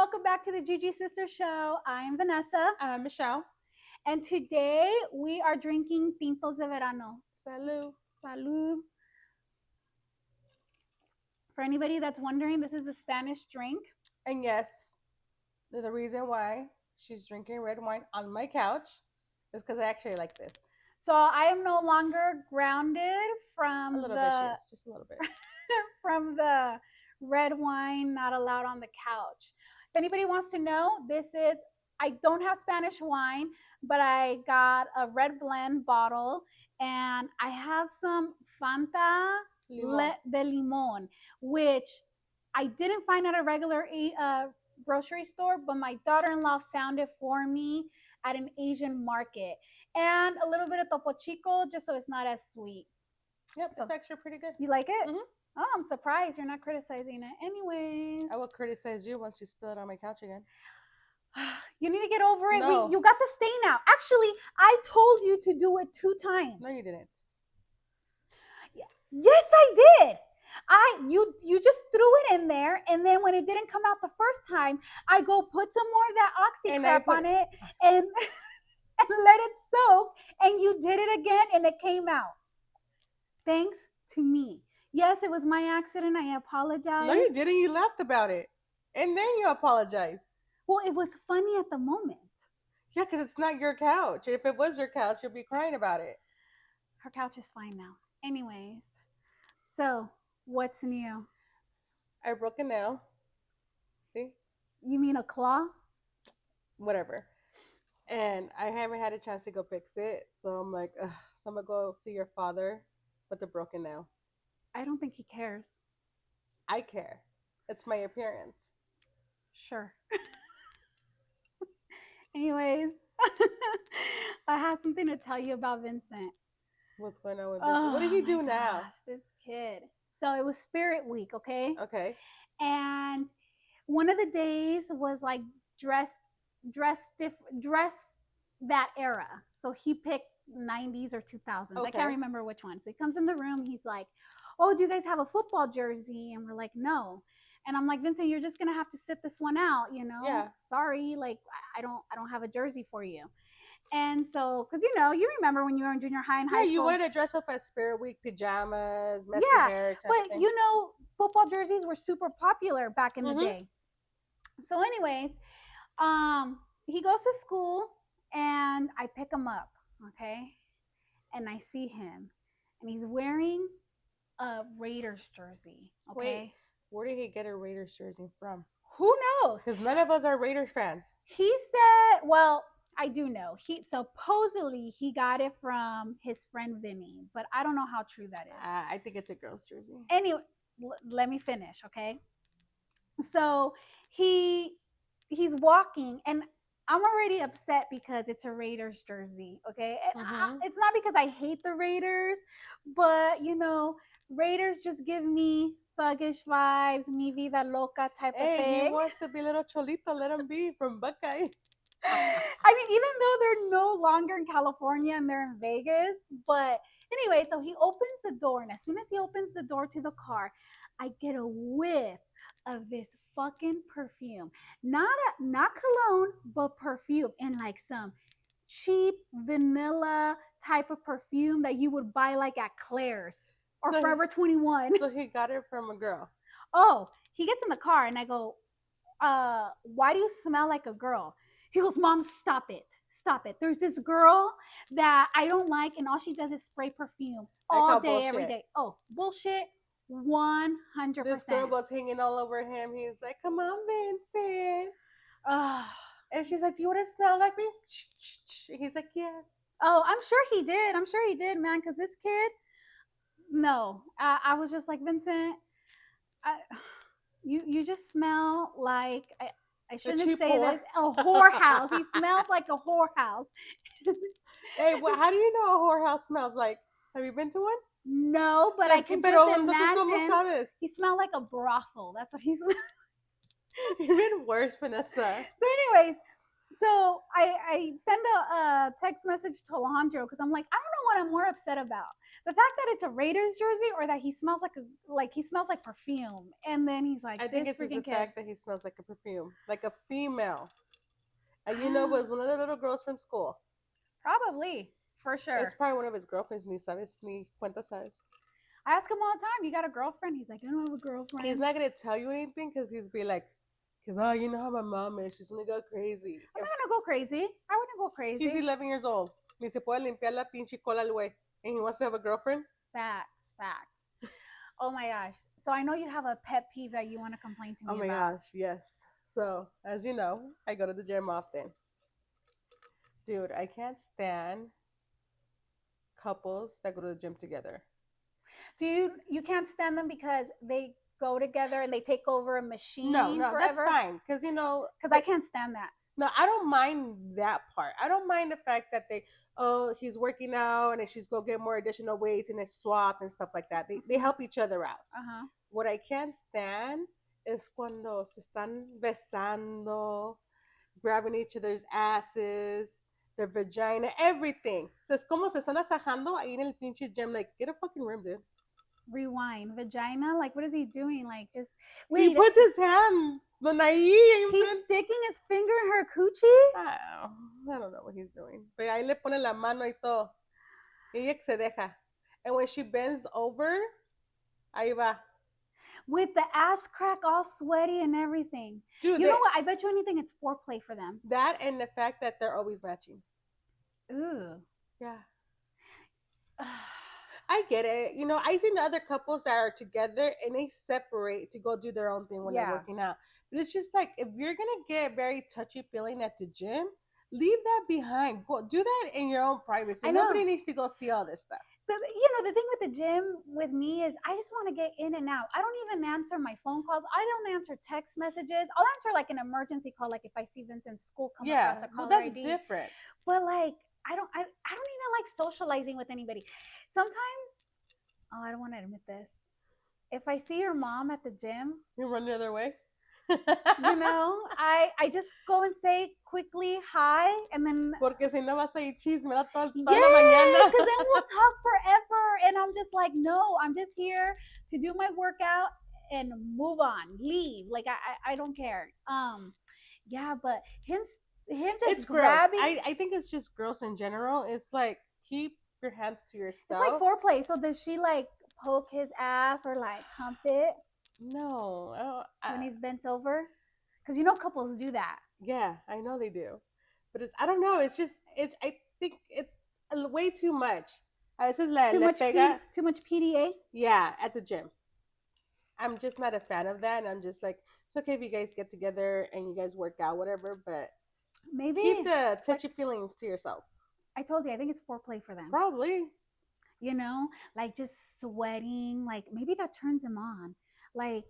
welcome back to the Sister Show. I am Vanessa, Michelle. and today we are drinking Tintos de Verano. Salud. Salud. For anybody that's wondering, this is a Spanish drink. And yes, the reason why she's drinking red wine on my couch is because I actually like this. So I am no longer grounded A from little bit, the just a little bit. from the red wine not allowed on the couch. If anybody wants to know, I don't have Spanish wine, but I got a red blend bottle and I have some Fanta Limon. de limon, which I didn't find at a regular grocery store, but my daughter-in-law found it for me at an Asian market. And a little bit of Topo Chico, just so it's not as sweet. Yep, So it's actually pretty good. you like it? Mhm. Oh, I'm surprised you're not criticizing it. Anyways, I will criticize you once you spill it on my couch again. you need to get over it. No. You got the stain out. Actually, I told you to do it 2 times. No, you didn't. Yes, I did. You just threw it in there, and then when it didn't come out the first time, I go put some more of that oxy And crap on it and and let it soak, and you did it again, and it came out. Thanks to me. Yes, it was my accident. I apologize. No, you didn't. You laughed about it. And then you apologize. Well, it was funny at the moment. Yeah, because it's not your couch. If it was your couch, you'd be crying about it. Her couch is fine now. Anyways, so what's new? I broke a nail. See? You mean a claw? Whatever. And I haven't had a chance to go fix it. So I'm like, ugh. So I'm going to go see your father with the broken nail. I don't think he cares. I care. It's my appearance. Sure. Anyways, I have something to tell you about Vincent. What's going on with Vincent? What did he do now? Gosh, this kid. So it was Spirit Week, okay? Okay. And one of the days was like dress that era. So he picked 90s or 2000s. I can't remember which one. So he comes in the room, he's like, "Oh, do you guys have a football jersey?" And we're like, "No." And I'm like, "Vincent, you're just gonna have to sit this one out, you know? Yeah. Sorry, like I don't have a jersey for you." And so, because you remember when you were in junior high and high school. Yeah, you wanted to dress up as Spirit Week pajamas, messy hair, but football jerseys were super popular back in the day. So, anyways, he goes to school and I pick him up, okay, and I see him, and he's wearing a Raiders jersey. Okay. Wait, where did he get a Raiders jersey from? Who knows? Because none of us are Raiders fans. He said, well, I do know. He supposedly he got it from his friend Vinny, but I don't know how true that is. I think it's a girl's jersey. Anyway, let me finish, okay? So he's walking, and I'm already upset because it's a Raiders jersey, okay? It's not because I hate the Raiders, but Raiders just give me thuggish vibes, mi vida loca type of thing. Hey, he wants to be little Cholito. Let him be from Buckeye. I mean, even though they're no longer in California and they're in Vegas, but anyway, so he opens the door, and as soon as he opens the door to the car, I get a whiff of this fucking perfume. Not cologne, but perfume, and like some cheap vanilla type of perfume that you would buy like at Claire's or Forever 21. So he got it from a girl. Oh, he gets in the car and I go, why do you smell like a girl? He goes, "Mom, stop it. Stop it. There's this girl that I don't like, and all she does is spray perfume all day, bullshit. Every day." Oh, bullshit. 100%. This girl was hanging all over him. He's like, "Come on, Vincent." And she's like, "Do you want to smell like me?" He's like, "Yes." Oh, I'm sure he did. I'm sure he did, man, because this kid, no. I was just like, "Vincent, you just smell like... I shouldn't say this. A whorehouse. He smelled like a whorehouse." Hey, how do you know a whorehouse smells like? Have you been to one? No, but I can just imagine. He smelled like a brothel. That's what he smelled. Even worse, Vanessa. So anyways, so I send a text message to Alejandro because I'm like, I don't know what I'm more upset about. The fact that it's a Raiders jersey or that he smells like perfume. And then he's like, I think this it's just the freaking kid. fact that he smells like a perfume, like a female. And you know, Ah, was one of the little girls from school. probably. For It's sure. probably one of his girlfriends, ni sabes, ni cuenta sabes. I ask him all the time, you got a girlfriend? He's like, I don't have a He's girlfriend. not gonna tell you anything because he's be like, because oh, you know how my mom is. She's gonna go crazy. I'm not gonna go crazy. I wouldn't go He's crazy. 11 years old. Ni se puede limpiar la pinche cola al güey. And he wants to have a girlfriend. Facts, facts. Oh my gosh. So I know you have a pet peeve that you want to complain to Oh me my about. gosh, yes. So, as you know, I go to the gym often. Dude, I can't stand couples that go to the gym together. You can't stand them because they go together and they take over a No, machine no, that's forever? fine. Because, Because I can't stand that. no, I don't mind that part. I don't mind the fact that oh, he's working out and she's go get more additional weights and they swap and stuff like that. They help each other out. Uh-huh. What I can't stand is cuando se están besando, grabbing each other's asses, their vagina, everything. So es como se están asajando ahí en el pinche gym. Like, get a fucking room, dude. Rewind. Vagina? Like, what is he doing? Like, just He wait. puts his hand donde ahí He's enfrente. sticking his finger in her coochie? I don't know what he's doing. Pero ahí le pone la mano y todo. Y ella que se deja. And when she bends over, ahí va. With the ass crack all sweaty and everything. Dude, You know what? I bet you anything it's foreplay for them. that and the fact that they're always matching. Ooh. Yeah. I get it. I seen the other couples that are together and they separate to go do their own thing when they're Yeah. working out. But it's just like if you're gonna get very touchy feeling at the gym, leave that behind. Go do that in your own privacy. I know. Nobody needs to go see all this stuff. The thing with the gym with me is I just want to get in and out. I don't even answer my phone calls. I don't answer text messages. I'll answer like an emergency call, like if I see Vincent's school come across a caller that's ID. different. But like I don't even like socializing with anybody. Sometimes, I don't want to admit this. If I see your mom at the gym, you run the other way. I just go and say quickly hi, and then Porque si no vas a ir chismera toda yes, la mañana. because then we'll talk forever, and I'm just like, no, I'm just here to do my workout and move on, leave. Like I don't care. Yeah, but him just It's grabbing. I think it's just gross in general. It's like keep your hands to yourself. It's like foreplay. So does she like poke his ass or like hump it? No, when he's bent over, because couples do that. Yeah, I know they do, but I don't know. It's just I think it's way too much. Too much PDA. Yeah, at the gym. I'm just not a fan of that, and I'm just like, it's okay if you guys get together and you guys work out, whatever, but maybe keep the touchy feelings to yourselves. I told you, I think it's foreplay for them. Probably. Like just sweating, like maybe that turns him on. Like,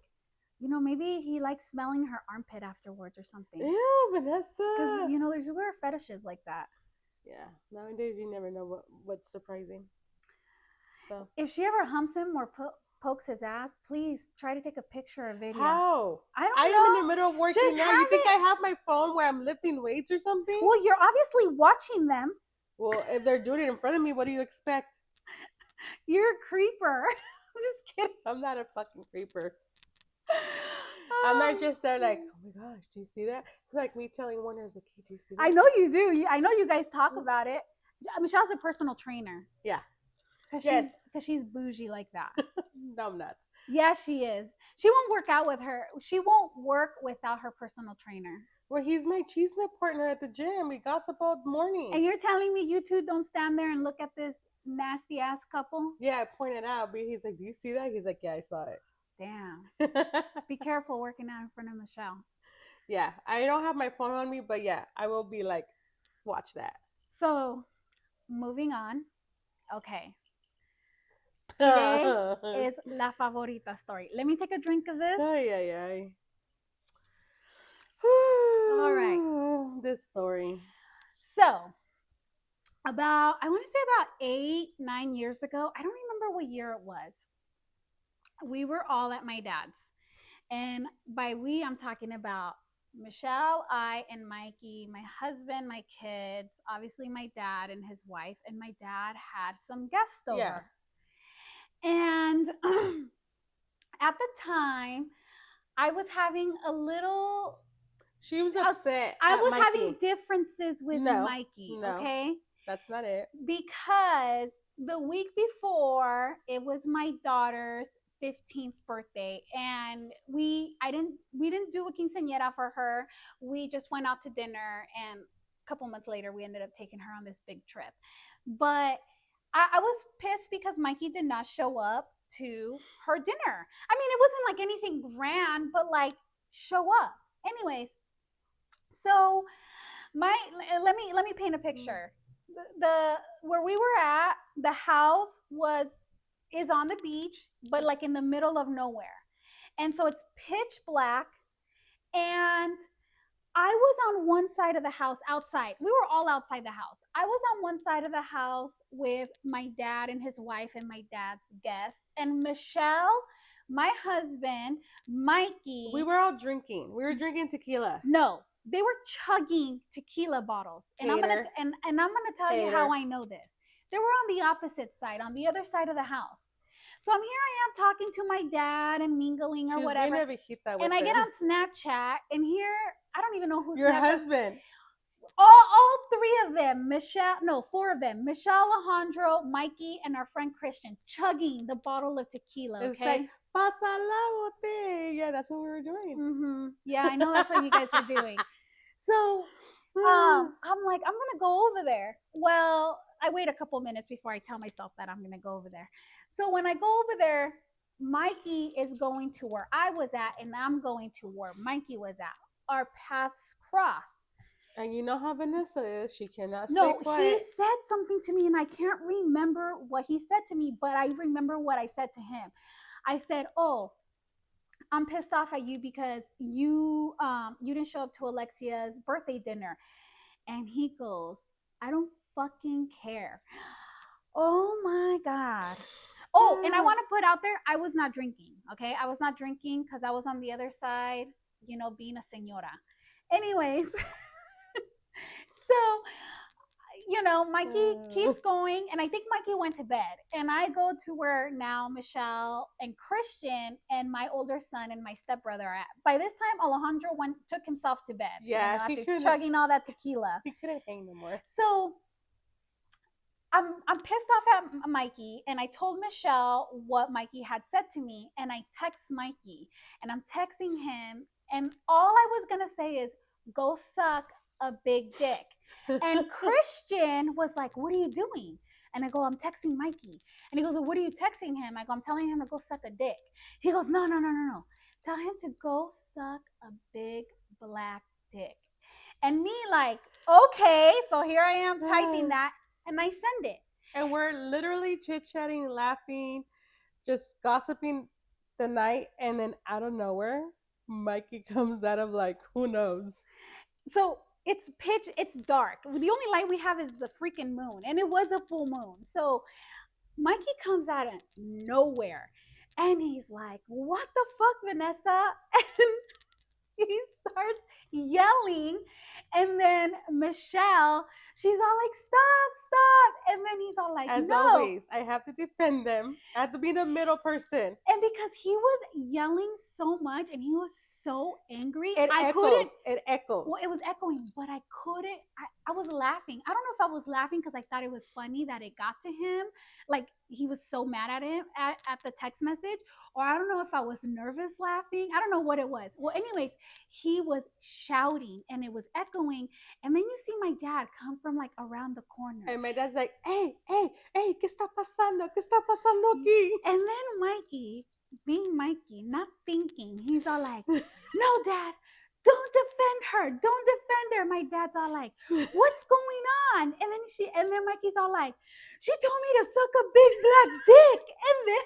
maybe he likes smelling her armpit afterwards or something. Ew, Vanessa. Because, there's weird fetishes like that. Yeah, nowadays you never know what's surprising. So if she ever humps him or pokes his ass, please try to take a picture or video. How? I don't know. I am in the middle of working out. You think I have my phone where I'm lifting weights or something? Well, you're obviously watching them. Well, if they're doing it in front of me, what do you expect? You're a creeper. I'm just kidding. I'm not a fucking creeper. I'm not just there like, oh my gosh, do you see that? It's like me telling Warner, like, hey, do you see that? I know you do. I know you guys talk about it. Michelle's a personal trainer. Yeah. Because she's bougie like that. No, I'm not. Yeah, she is. She won't work out with her. She won't work without her personal trainer. Well, he's my chisme partner at the gym. We gossip all morning. And you're telling me you two don't stand there and look at this nasty ass couple? Yeah, I pointed out, but he's like, do you see that? He's like, yeah, I saw it. Damn. Be careful working out in front of Michelle. Yeah, I don't have my phone on me, but yeah, I will be like, watch that. So, moving on. Okay. Today is La Favorita story. Let me take a drink of this. Ay. All right. This story. So, I want to say about 8-9 years ago. I don't remember what year it was. We were all at my dad's. And by we, I'm talking about Michelle, I, and Mikey, my husband, my kids, obviously my dad and his wife, and my dad had some guests Yeah. over. And at the time, I was having a little, She was I was, upset I at was having Mikey. differences with No, Mikey, no, okay? that's not it. Because the week before it was my daughter's 15th birthday, and we didn't do a quinceañera for her. We just went out to dinner, and a couple months later we ended up taking her on this big trip. But I was pissed because Mikey did not show up to her dinner. I mean, it wasn't like anything grand, but like, show up anyways. So my let me paint a Mm. picture. The where we were at, the house was is on the beach, but like in the middle of nowhere. And so it's pitch black, and I was on one side of the house outside. We were all outside the house. I was on one side of the house with my dad and his wife and my dad's guests, and Michelle, my husband, We Mikey. were all drinking. We were drinking tequila. No, they were chugging tequila bottles. And I'm gonna Hater, tell you how hater. I know this. They were on the opposite side, on the other side of the house. So here I am talking to my dad and mingling or She was being whatever. a viejita And with I get them. on Snapchat, and here I don't even know who Your Snapchat. husband All three of them, Michelle, no, four of them, Michelle, Alejandro, Mikey, and our friend Christian, chugging the bottle of tequila. is like, Okay. pasa la botella. That's what we were doing. Yeah, I know that's what you guys were doing. So I'm like, I'm gonna go over there. Well, I wait a couple minutes before I tell myself that I'm gonna go over there. So when I go over there, Mikey is going to where I was at, and I'm going to where Mikey was at. Our paths cross. And you know how Vanessa is. She cannot stay No, he quiet. said something to me, and I can't remember what he said to me, but I remember what I said to him. I said, "Oh, I'm pissed off at you because you didn't show up to Alexia's birthday dinner." And he goes, "I don't fucking care." Oh my god. Oh, and I want to put out there, I was not drinking. Okay, I was not drinking because I was on the other side, being a señora. Anyways, so Mikey keeps going, and I think Mikey went to bed. And I go to where now Michelle and Christian and my older son and my stepbrother are at. By this time, Alejandro took himself to bed, Yeah, he after couldn't. chugging all that tequila. He couldn't hang no more. So I'm pissed off at Mikey, and I told Michelle what Mikey had said to me, and I text Mikey, and I'm texting him, and all I was gonna say is, "Go suck a big dick." And Christian was like, "What are you doing?" And I go, "I'm texting Mikey." And he goes, "Well, what are you texting him?" I go, "I'm telling him to go suck a dick." He goes, "No, no, no, no, no. Tell him to go suck a big black dick." And me like, okay, so here I am typing that, and I send it. And we're literally chit chatting, laughing, just gossiping the night, and then out of nowhere, Mikey comes out of like, who knows? So it's pitch, it's dark. The only light we have is the freaking moon, and it was a full moon. So Mikey comes out of nowhere, and he's like, "What the fuck, Vanessa?" And he starts yelling. And then Michelle, she's all like, "Stop, stop." And then he's all like, As "No." always, I have to defend them. I have to be the middle person. And because he was yelling so much and he was so angry, It I echoes. couldn't. It echoes. Well, it was echoing, but I couldn't. I was laughing. I don't know if I was laughing because I thought it was funny that it got to him. Like he was so mad at him at the text message, or I don't know if I was nervous laughing. I don't know what it was. Well, anyways, he was shouting and it was echoing. And then you see my dad come from like around the corner. And my dad's like, hey, hey, hey, ¿qué está pasando? ¿Qué está pasando aquí? And then Mikey, being Mikey, not thinking, he's all like, "No, Dad, don't defend her. Don't defend her." My dad's all like, "What's going on?" And then Mikey's all like, "She told me to suck a big black dick." And then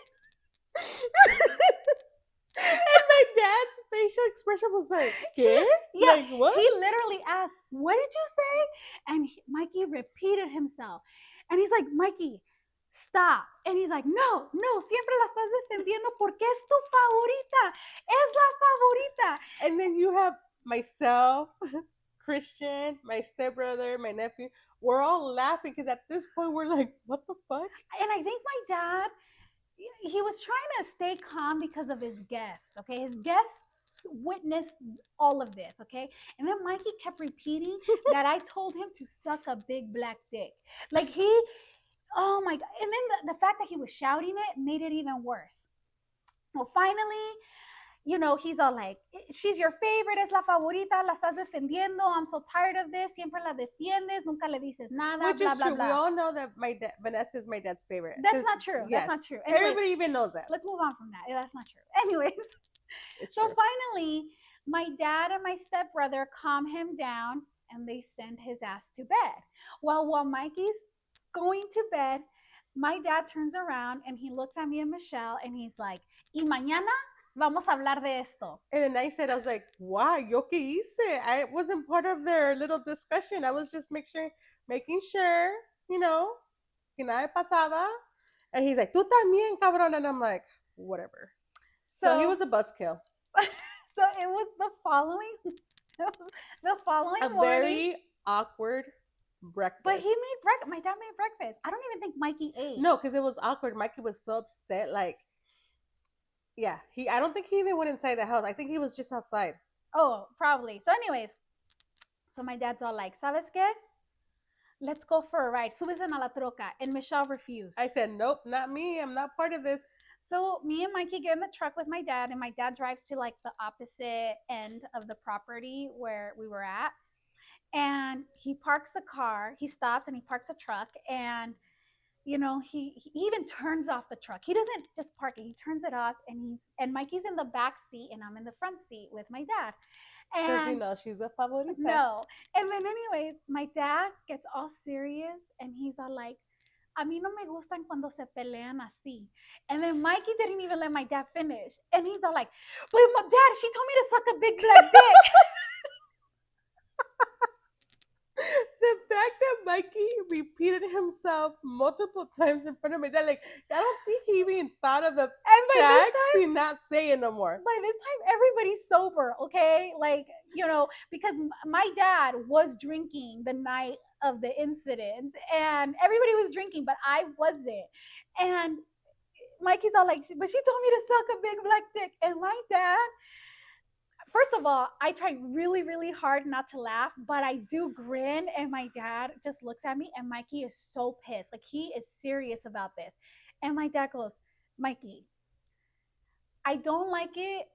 And my dad's facial expression was like, ¿qué? yeah, Like, what? he literally asked, "What did you say?" And Mikey repeated himself. And he's like, "Mikey, stop." And he's like, "No, no, siempre la estás defendiendo porque es tu favorita. Es la favorita." And then you have myself, Christian, my stepbrother, my nephew, we're all laughing because at this point we're like, what the fuck? And I think my dad, he was trying to stay calm because of his guest. Okay, his guests witnessed all of this. Okay, and then Mikey kept repeating that I told him to suck a big black dick. Like he, oh my god! And then the fact that he was shouting it made it even worse. Well, finally, he's all like, she's your favorite, es la favorita, la estás defendiendo, I'm so tired of this, siempre la defiendes, nunca le dices nada, Which blah, is blah, true. We blah. all know that Vanessa is my dad's favorite. That's Since not true. That's yes, not true. Anyways, everybody even knows that. let's move on from that. That's not true. Anyways, It's so true. finally, my dad and my stepbrother calm him down and they send his ass to bed. While Mikey's going to bed, my dad turns around and he looks at me and Michelle and he's like, y mañana vamos a hablar de esto. And then I said, I was like, why? Yo que hice? I wasn't part of their little discussion. I was just making sure, you know, que nada pasaba. And he's like, tú también, cabrón. And I'm like, whatever. So he So was a buzzkill. so it was the following A morning. very awkward breakfast. But he made breakfast. My dad made breakfast. I don't even think Mikey ate. No, because it was awkward. Mikey was so upset. Like, yeah, I don't think he even went inside the house. I think he was just outside. Oh, probably. So, anyways, so my dad's all like, ¿Sabes qué? Let's go for a ride. Súbese a la troca. And Michelle refused. I said, nope, not me. I'm not part of this. So me and Mikey get in the truck with my dad, and my dad drives to like the opposite end of the property where we were at. And he parks the car. He stops and he parks the truck. And he even turns off the truck. He doesn't just park it. He turns it off, and Mikey's in the back seat, and I'm in the front seat with my dad. Because And she's a favorita. no. And then, anyways, my dad gets all serious, and he's all like, a mí no me gustan cuando se pelean así. And then Mikey didn't even let my dad finish. And he's all like, but my dad, she told me to suck a big black dick. The fact that Mikey repeated himself multiple times in front of my dad, like, I don't think he even thought of the And by fact this to not say it no more. by this time, everybody's sober, okay? Like, because my dad was drinking the night of the incident, and everybody was drinking, but I wasn't. And Mikey's all like, but she told me to suck a big black dick. And my dad, first of all, I try really, really hard not to laugh, but I do grin. And my dad just looks at me, and Mikey is so pissed. Like, he is serious about this. And my dad goes, Mikey, I don't like it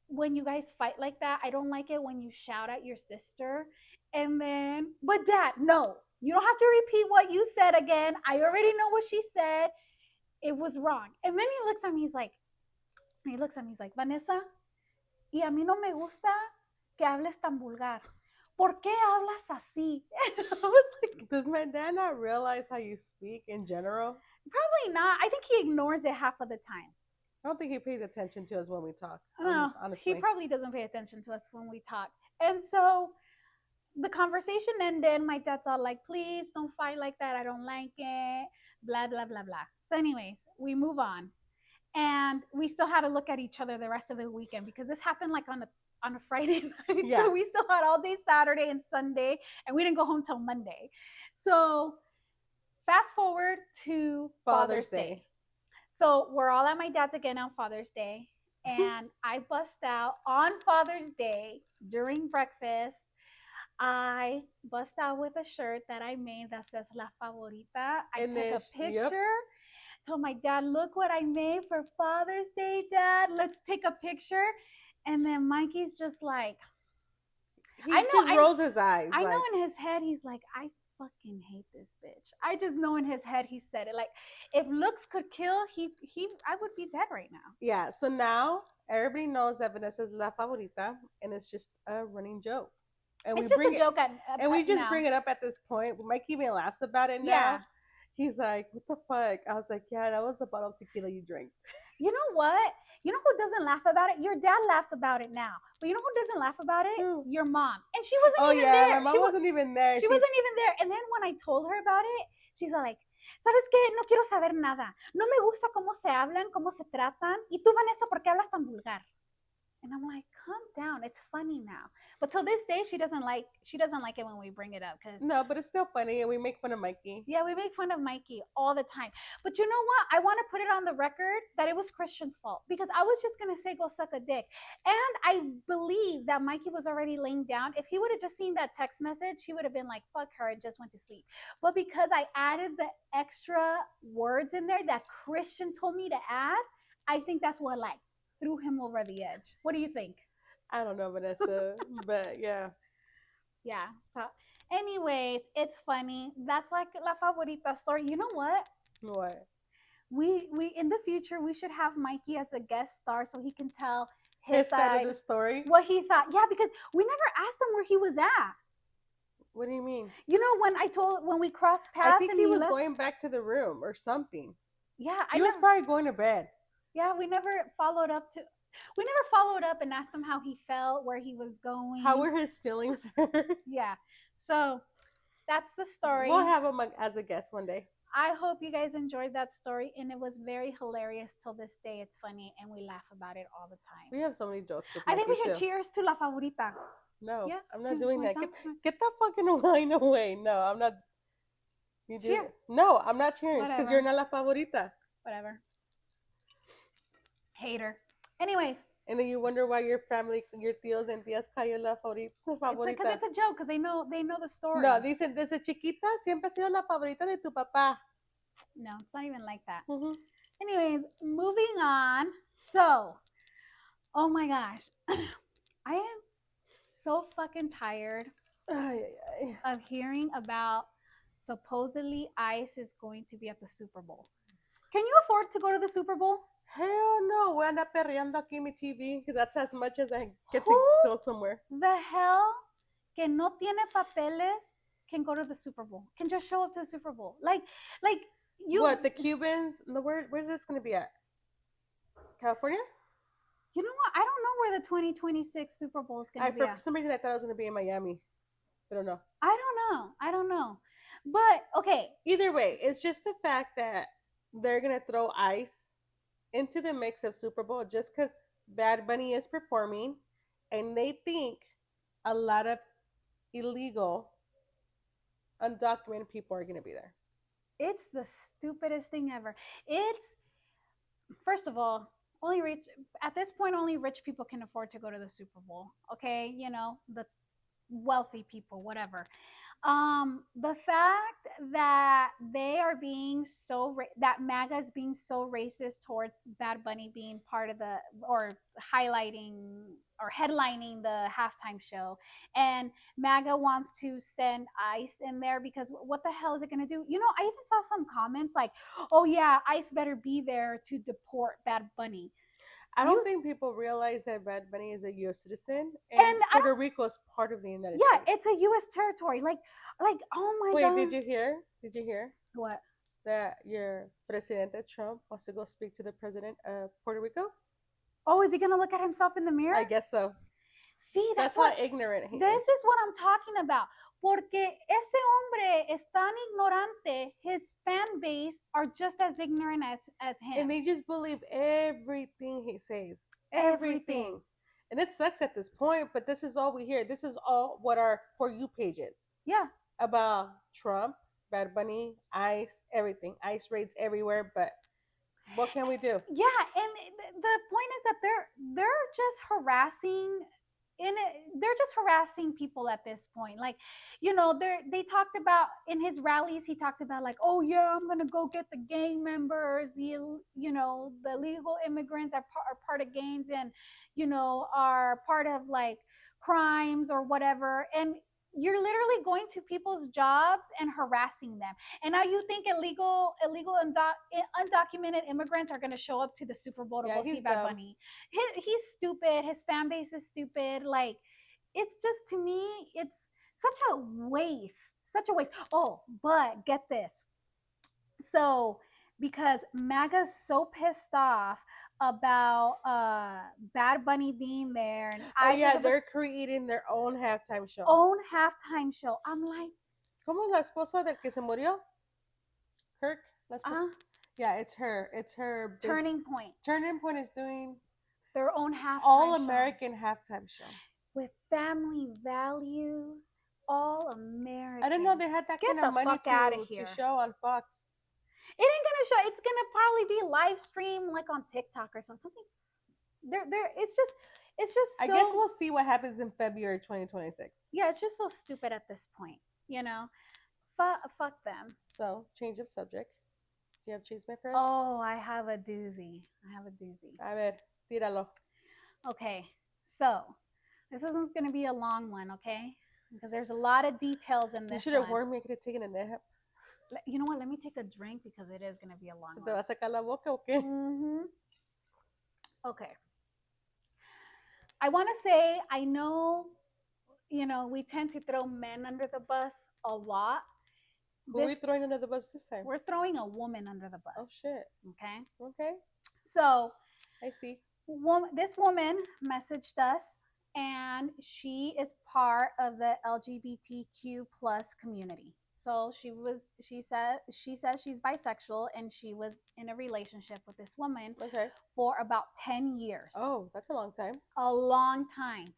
when you guys fight like that. I don't like it when you shout at your sister. And then, but dad, no, you don't have to repeat what you said again. I already know what she said. It was wrong. And then he looks at me, he's like, Vanessa, y a mí no me gusta que hables tan vulgar. ¿Por qué hablas así? And I was like, does my dad not realize how you speak in general? Probably not. I think he ignores it half of the time. I don't think he pays attention to us when we talk. No, honestly. he probably doesn't pay attention to us when we talk. And so the conversation ended. My dad's all like, please don't fight like that. I don't like it. Blah, blah, blah, blah. So, anyways, we move on. And we still had to look at each other the rest of the weekend because this happened like on a Friday night. Yeah. So we still had all day Saturday and Sunday, and we didn't go home till Monday. So fast forward to Father's Day. So we're all at my dad's again on Father's Day. And I bust out on Father's Day during breakfast. I bust out with a shirt that I made that says La Favorita. I took a picture. Yep. Told my dad, look what I made for Father's Day, Dad. Let's take a picture. And then Mikey's just like, he just rolls his eyes. I know in his head, he's like, I fucking hate this bitch. I just know in his head he said it. Like, if looks could kill, I would be dead right now. Yeah. So now everybody knows that Vanessa's La Favorita, and it's just a running joke. And it's just a joke and we just bring it up at this point. Mikey even laughs about it now. Yeah. He's like, what the fuck? I was like, yeah, that was the bottle of tequila you drank. You know what? You know who doesn't laugh about it? Your dad laughs about it now. But you know who doesn't laugh about it? Your mom. And she wasn't even there. My mom wasn't even there. She wasn't even there. And then when I told her about it, she's like, ¿sabes qué? No quiero saber nada. No me gusta cómo se hablan, cómo se tratan. Y tú, Vanessa, ¿por qué hablas tan vulgar? And I'm like, calm down. It's funny now. But till this day, she doesn't like it when we bring it up because No, but it's still funny, and we make fun of Mikey. yeah, we make fun of Mikey all the time. But you know what? I want to put it on the record that it was Christian's fault because I was just gonna say go suck a dick. And I believe that Mikey was already laying down. If he would have just seen that text message, he would have been like, fuck her and just went to sleep. But because I added the extra words in there that Christian told me to add, I think that's what like threw him over the edge. What do you think? I don't know, Vanessa, but yeah. Yeah. So, anyways, it's funny. That's like La Favorita story. You know what? What? We in the future we should have Mikey as a guest star so he can tell his His side of side, the story? what he thought. Yeah, because we never asked him where he was at. What do you mean? You know, when we crossed I paths think and he he was left. going back to the room or something. Yeah, I He was never. probably going to bed. Yeah, we never followed up to. We never followed up and asked him how he felt, where he was How going. were his feelings hurt? Yeah. So that's the We'll story. have him as a guest one day. I hope you guys enjoyed that story, and it was very hilarious till this day. It's funny, and we laugh about it all the time. We have so many jokes with I think Mikey we should too. cheers to La Favorita. No, Yeah, I'm not doing that. myself. Get that fucking wine away. No, I'm not. You do Cheer. that. No, I'm not cheering because you're Whatever. not la favorita. Whatever. Hater. Anyways, And then you wonder why your family, your tíos and tías call you la it's because favorita. it's a joke because they know the story. No, dicen desde chiquita siempre ha sido la favorita de tu papá. No, it's not even like that. Mhm. Anyways, moving on. So, oh my gosh, I am so fucking tired Ay, ay, ay. of hearing about supposedly ICE is going to be at the Super Bowl. Can you afford to go to the Super Bowl? Hell no, voy a andar perreando aquí en mi TV because that's as much as I get to Who go somewhere. the hell que no tiene papeles can go to the Super Bowl? Can just show up to the Super Bowl? Like you What, the Cubans? No, where's this going to be at? California? you know what? I don't know where the 2026 Super Bowl is going to be For at. some reason, I thought it was going to be in Miami. I don't know. I don't know. But okay, Either way, it's just the fact that they're going to throw ICE into the mix of Super Bowl just because Bad Bunny is performing and they think a lot of illegal, undocumented people are going to be there. it's the stupidest thing ever. It's first of all, only rich at this point only rich people can afford to go to the Super Bowl. Okay, the wealthy people, whatever. The fact that they are being that MAGA is being so racist towards Bad Bunny being part of the or highlighting or headlining the halftime show, and MAGA wants to send ICE in there because what the hell is it going to do? I even saw some comments like, "Oh yeah, ICE better be there to deport Bad Bunny." I You don't think people realize that Bad Bunny is a U.S. citizen and and I Puerto don't. Rico is part of the United Yeah, States. it's a U.S. territory. Like, oh my Wait, god, did you hear? Did you hear what? that your Presidente Trump wants to go speak to the president of Puerto Rico? Oh, is he gonna look at himself in the mirror? I guess so. See, That's that's how what. ignorant he is. This is what I'm talking about. Porque ese hombre es tan ignorante. His fan base are just as ignorant as And him. they just believe everything he says. Everything. Everything. And it sucks at this point, but this is all we hear. This is all what our For You page is Yeah. about Trump, Bad Bunny, ICE, everything. ICE raids everywhere, but what can we do? Yeah, and the point is that they're just harassing they're just harassing people at this point. Like, they talked about in his rallies, he talked about like, oh yeah, I'm gonna go get the gang members, the illegal immigrants are part of gangs, and are part of like crimes or whatever. And you're literally going to people's jobs and harassing them. And now you think undocumented immigrants are going to show up to the Super Bowl to Yeah, go see he's Bad dumb. Bunny? He's stupid. His fan base is stupid. Like, it's just, to me, it's such a waste. Such a waste. Oh, but get this. So, because MAGA's so pissed off about Bad Bunny being there and Oh ICE is yeah, supposed they're creating their own halftime show. own halftime show. I'm like, ¿Cómo es la esposa del que se murió? Kirk, la esposa. uh, Yeah, it's her. It's her. turning point. Turning Point is doing their own All halftime show American halftime show. with family values. All I didn't know American. they had that Get kind of the money fuck out of to here. show on Fox. It ain't gonna show. It's gonna probably be live stream like on TikTok or something. There. It's just I guess so we'll see what happens in February 2026. yeah. It's just so stupid at this point. Fuck them. So, change of subject. Do you have cheese for us? Oh, I have a doozy. I have a doozy. A ver, tíralo. Okay, so this isn't gonna be a long one, okay? Because there's a lot of details in You this should have one. warned me. I could have taken a nap. You know what? Let me take a drink because it is gonna be a long ¿Se te va one. a sacar la boca o qué? Okay. I want to say I know we tend to throw men under the bus a lot. Who are we throwing under the bus this time? We're throwing a woman under the bus. Oh shit. Okay. Okay. So I see. this woman messaged us, and she is part of the LGBTQ plus community. So she says she's bisexual, and she was in a relationship with this woman Okay. for about 10 years. Oh, that's a long time. A long time.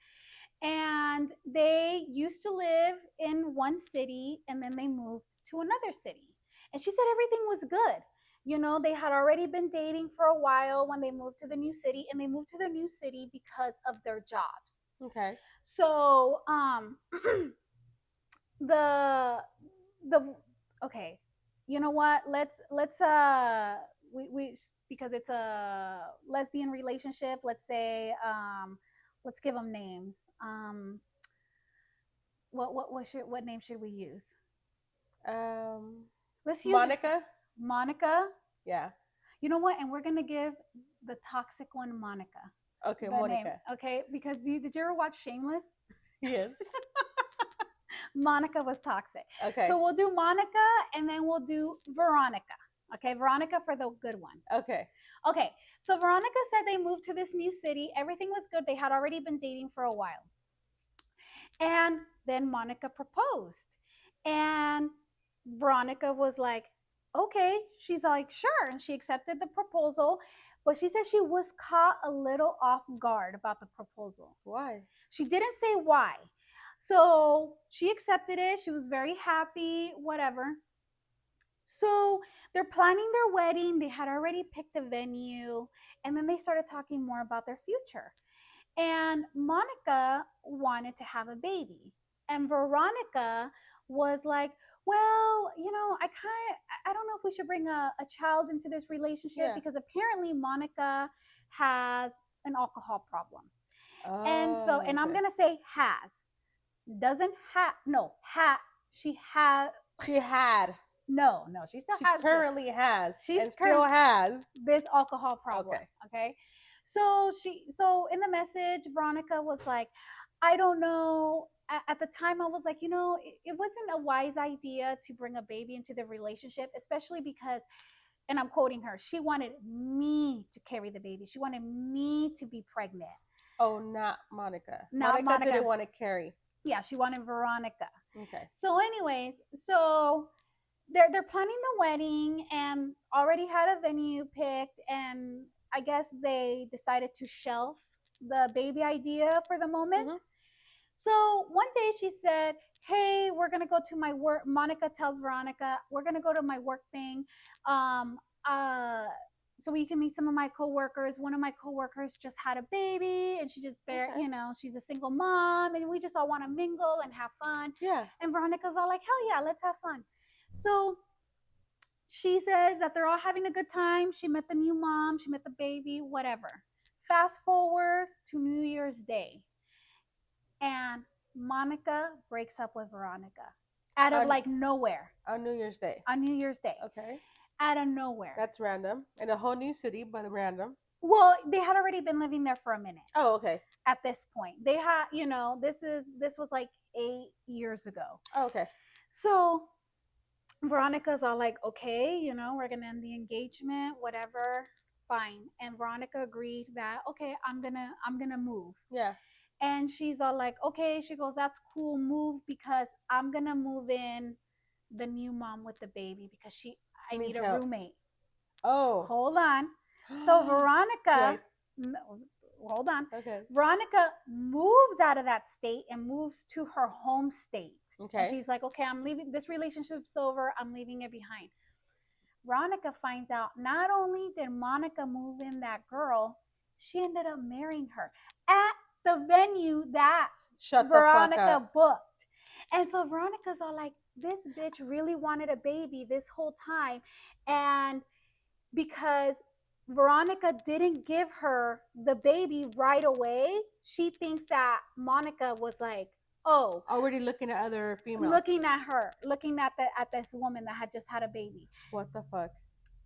And they used to live in one city, and then they moved to another city. And she said everything was good. They had already been dating for a while when they moved to the new city, and they moved to the new city because of their jobs. Okay. So, the the okay, you know what? Let's we because it's a lesbian relationship. Let's say let's give them names. What name should we use? Let's use Monica. Monica. Yeah. You know what? And we're gonna give the toxic one Monica. Okay, The Monica. name. Okay, because did you ever watch Shameless? Yes. Monica was toxic. Okay. So we'll do Monica, and then we'll do Veronica. Okay, Veronica for the good one. Okay. Okay, so Veronica said they moved to this new city. Everything was good. They had already been dating for a while. And then Monica proposed. And Veronica was like, okay. She's like, sure. And she accepted the proposal. But she said she was caught a little off guard about the proposal. Why? She didn't say why. So she accepted it. She was very happy, whatever. So they're planning their wedding. They had already picked a venue. And then they started talking more about their future. And Monica wanted to have a baby. And Veronica was like, well, I don't know if we should bring a child into this relationship because apparently Monica has an alcohol problem. Oh, And I'm going to say has. Doesn't have, no, she had. She had. No, she still has. Currently has. She still has this alcohol problem. Okay. Okay. So in the message, Veronica was like, I don't know. At the time, I was like, it wasn't a wise idea to bring a baby into the relationship, especially because, and I'm quoting her, she wanted me to carry the baby. She wanted me to be pregnant. Oh, not Monica. Not Monica didn't want to carry. Yeah, she wanted Veronica. Okay. So, anyways, they're planning the wedding and already had a venue picked, and I guess they decided to shelf the baby idea for the moment. Mm-hmm. So one day she said, hey, we're gonna go to my work. Monica tells Veronica, we're gonna go to my work thing. So we can meet some of my coworkers. One of my coworkers just had a baby, and she just she's a single mom, and we just all want to mingle and have fun. Yeah. And Veronica's all like, hell yeah, let's have fun. So she says that they're all having a good time. She met the new mom, she met the baby, whatever. Fast forward to New Year's Day. And Monica breaks up with Veronica out of like nowhere. On New Year's Day. On New Year's Day. Okay. Out of nowhere. That's random. In a whole new city, but random. Well, they had already been living there for a minute. Oh, okay. At this point, they had, this was like 8 years ago. Oh, okay. So Veronica's all like, okay, we're gonna end the engagement, whatever, fine. And Veronica agreed that, okay, I'm gonna move. Yeah. And she's all like, okay. She goes, that's cool, move, because I'm gonna move in the new mom with the baby because I need a roommate. Oh. Hold on. So Veronica, hold on. Okay. Veronica moves out of that state and moves to her home state. And Okay. she's like, okay, I'm leaving. This relationship's over. I'm leaving it behind. Veronica finds out not only did Monica move in that girl, she ended up marrying her at the venue that Shut the fuck up. Veronica booked. And so Veronica's all like, this bitch really wanted a baby this whole time. And because Veronica didn't give her the baby right away, she thinks that Monica was like, oh, Already looking at other females. looking at her, looking at this woman that had just had a baby. What the fuck?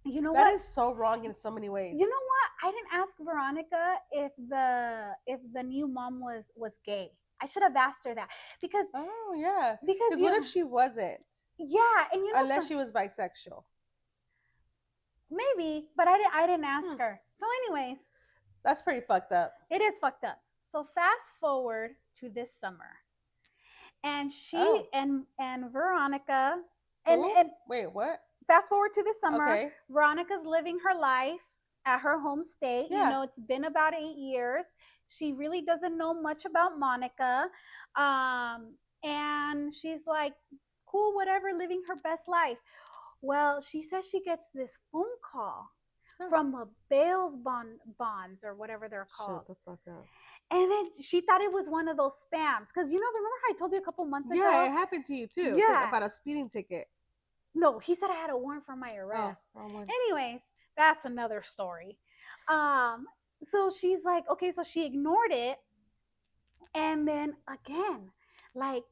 You know That what? is so wrong in so many ways. You know what? I didn't ask Veronica if the new mom was gay. I should have asked her that because Oh yeah. because Because what you if she wasn't? yeah, and you know Unless she was bisexual. maybe, but I didn't ask Hmm. her. So anyways, That's pretty fucked up. it is fucked up. So fast forward to this summer, and she Oh. and Veronica Who? and Wait, what? fast forward to this summer, Okay. Veronica's living her life at her home state. You Yeah. know, it's been about 8 years. She really doesn't know much about Monica. And she's like, cool, whatever, living her best life. Well, she says she gets this phone call Huh. from a bail's bonds or whatever they're called. Shut the fuck up. And then she thought it was one of those spams. Because, remember how I told you a couple months ago? Yeah, it happened to you too. Yeah. About a speeding ticket. No, he said I had a warrant for my arrest. Oh, wrong one. Anyways, that's another story. So she's like, okay, so she ignored it, and then again, like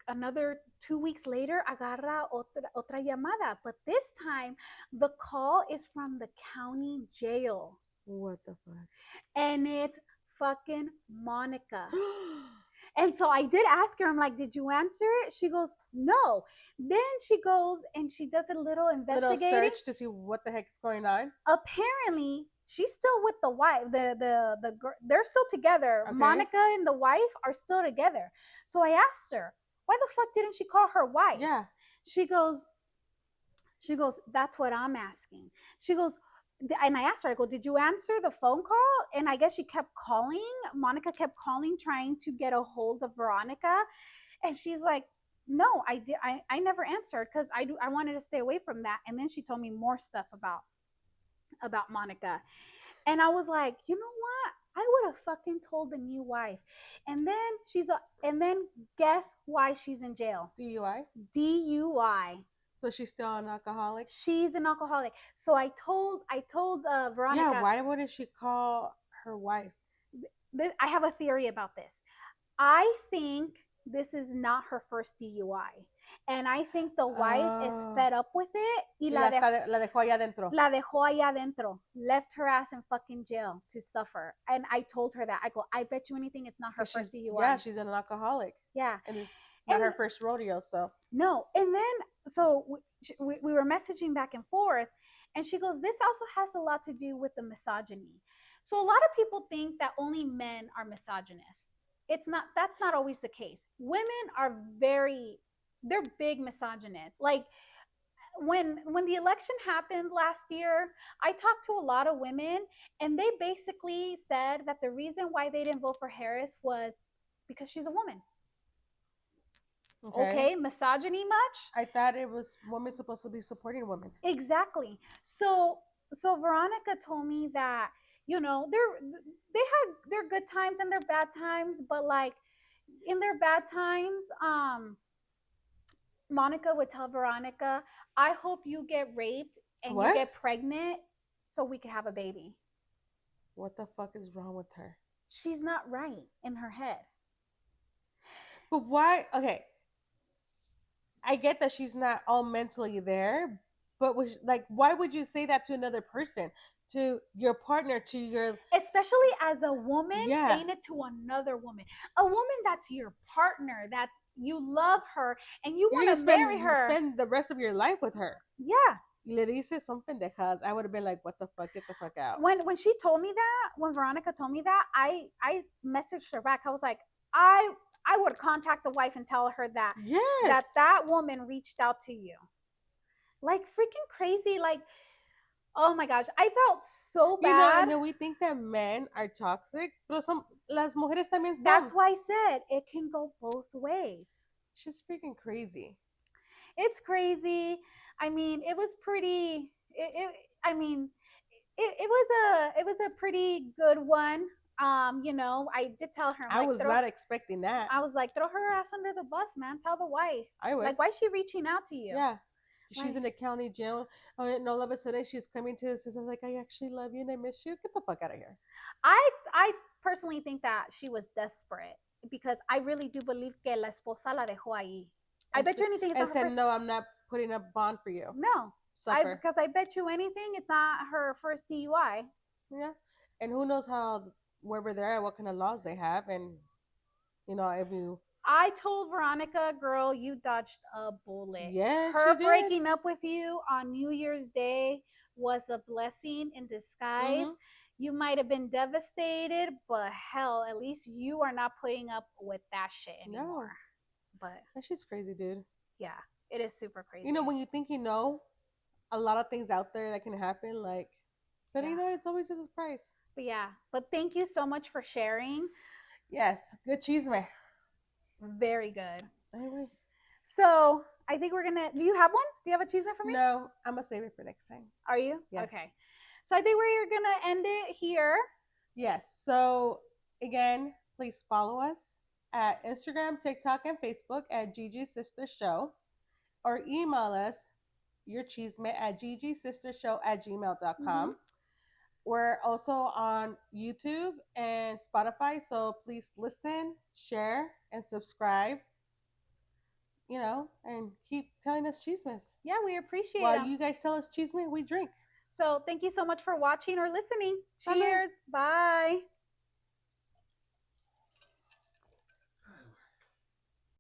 another 2 weeks later, agarra otra llamada, but this time the call is from the county jail, What the fuck? and it's fucking Monica. And so I did ask her, I'm like, did you answer it? She goes, no. Then she goes and she does a little investigating. Little search to see what the heck is going on. Apparently, she's still with the wife. They're still together. Okay. Monica and the wife are still together. So I asked her, why the fuck didn't she call her wife? Yeah. She goes, that's what I'm asking. She goes, and I asked her, I go, did you answer the phone call? And I guess she kept calling. Monica kept calling, trying to get a hold of Veronica. And she's like, no, I never answered because I wanted to stay away from that. And then she told me more stuff about Monica. And I was like, you know what? I would have fucking told the new wife. And then guess why she's in jail? DUI. DUI. So she's still an alcoholic. She's an alcoholic. So I told Veronica. Yeah. Why wouldn't she call her wife? I have a theory about this. I think this is not her first DUI. And I think the wife is fed up with it. Y la dejó allá adentro. La dejó allá adentro. Left her ass in fucking jail to suffer. And I told her that. I go, I bet you anything it's not her first DUI. Yeah, she's an alcoholic. Yeah. And it's not her first rodeo, so. No. And then, so we were messaging back and forth. And she goes, this also has a lot to do with the misogyny. So a lot of people think that only men are misogynists. That's not always the case. Women are they're big misogynists. Like when the election happened last year, I talked to a lot of women, and they basically said that the reason why they didn't vote for Harris was because she's a woman. Okay, misogyny much? I thought it was women supposed to be supporting women. Exactly. So Veronica told me that they had their good times and their bad times, but like in their bad times, Monica would tell Veronica, I hope you get raped and you get pregnant so we can have a baby. What the fuck is wrong with her? She's not right in her head. But why? Okay. I get that she's not all mentally there, but why would you say that to another person? To your partner, to your... Especially as a woman, saying it to another woman. A woman that's your partner, that's you love her, and you want to marry her. Spend the rest of your life with her. Yeah. Le dices son pendejas. I would have been like, what the fuck? Get the fuck out. When she told me that, when Veronica told me that, I messaged her back. I was like, I would contact the wife and tell her that that woman reached out to you. Like freaking crazy. Like, Oh my gosh, I felt so You know, bad. and we think that men are toxic, pero las mujeres también That's son. why I said it can go both ways. It's just freaking crazy. It's crazy. I mean, it was pretty. I mean, it was a pretty good one. I did tell her, I'm I like, was not expecting that. I was like, throw her ass under the bus, man. Tell the wife. I would. Like, why is she reaching out to you? Yeah. She's Like, in the county jail. And all of a sudden she's coming to us and says, like, I actually love you and I miss you. Get the fuck out of here. I personally think that she was desperate because I really do believe que la esposa la dejó ahí. I And, bet you anything it's and not her said, first. no, I'm not putting a bond for you. No, I Suffer. because I bet you anything it's not her first DUI. Yeah. And who knows how, wherever they're at, what kind of laws they have. And, if you. I told Veronica, girl, you dodged a bullet. Yes, you Her did. breaking up with you on New Year's Day was a blessing in Mm-hmm. disguise. You might have been devastated, but hell, at least you are not putting up with that shit No. anymore. But That shit's crazy, dude. yeah, it is super crazy. When you think a lot of things out there that can happen, like, but Yeah. it's always a surprise. But yeah, but thank you so much for sharing. Yes, good cheese, man. Very good. Anyway, So I think we're gonna. Do you have one? Do you have a cheeseman for me? no, I'm gonna save it for next time. Are you? Yeah. Okay. So I think we're gonna end it here. Yes. So again, please follow us at Instagram, TikTok, and Facebook at ggsistersshow, or email us your cheesemate at ggsistersshow@gmail.com. Mm-hmm. We're also on YouTube and Spotify, so please listen, share, and subscribe. And keep telling us chismes. Yeah, we appreciate While them. you guys tell us chisme, we drink. So thank you so much for watching or listening. Salud. Cheers. Bye.